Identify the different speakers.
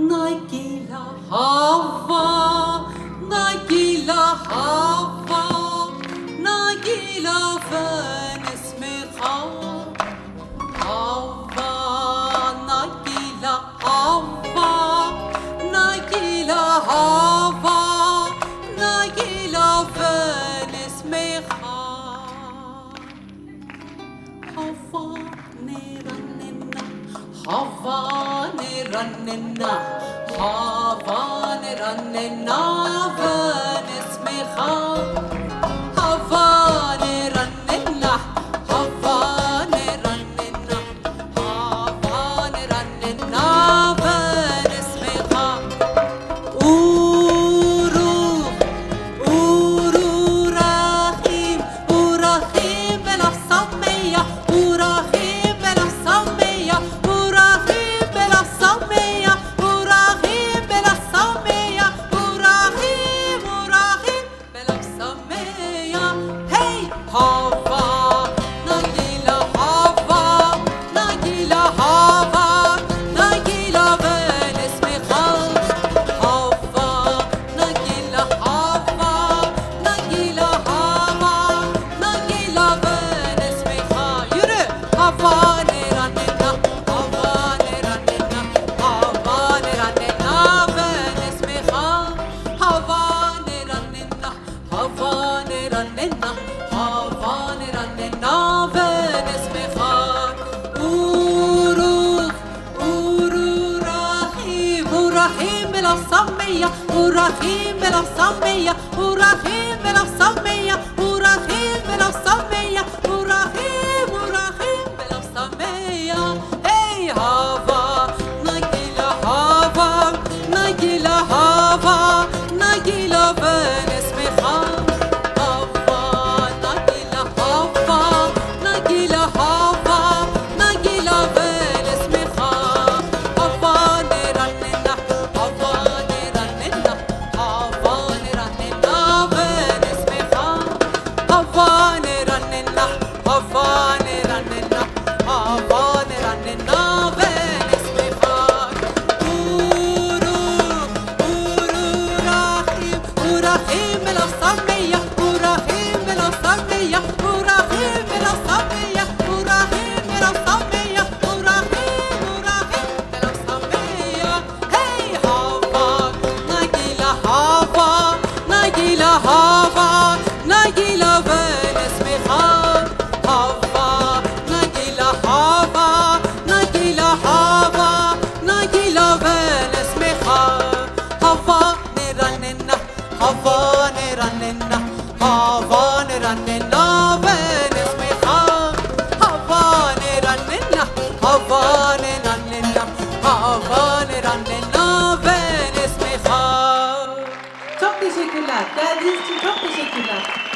Speaker 1: نگیلا هوا نگیلا هوا نگیلا فنس میخوام هوا نگیلا هوا نگیلا هوا نگیلا فنس میخوام هوا نیرننا هوا نیرننا هوا نیرننا فنس میخوام هوا نیرننا هوا نیرننا هوا نیرننا فنس میخوام رحیم بلا سمیه رحیم بلا سمیه رحیم بلا سمیه رحیم بلا سمیه رحیم بلا سمیه هی هوا نگیلا هوا نگیلا هوا نگیلا ونس میخوام هوا نگیلا هوا نگیلا هوا نگیلا ونس میخوام یوره هوا نیرننا هوا نیرننا هوا نیرننا ونس میخوام هوا نیرننا هوا نیرننا هوا نیرننا ونس میخوام رحیم بلا سمیه رحیم بلا سمیه رحیم بلا سمیه رحیم بلا سمیه رحیم بلا سمیه ای هوا نگیلا هوا نگیلا هوا نگیلا ونس میخوام هوا نگیلا هوا نگیلا هوا نگیلا ونس میخوام هوا نیرننا هوا نیرننا هوا نیرننا ونس میخوام هوا نیرننا هوا نیرننا هوا نیرننا ونس میخوام رحیم بلا سمیه رحیم بلا سمیه رحیم بلا سمیه رحیم بلا سمیه رحیم بلا سمیه هی هوا نگیلا هوا نگیلا هوا نگیلا ونس میخوام هوا نگیلا هوا نگیلا هوا نگیلا ونس میخوام هوا نیرننا هوا نیرننا هوا نیرننا ونس میخوام هوا نیرننا هوا نیرننا هوا نیرننا ونس میخوام.
Speaker 2: Çok teşekkürler. Geldiğiniz için çok teşekkürler.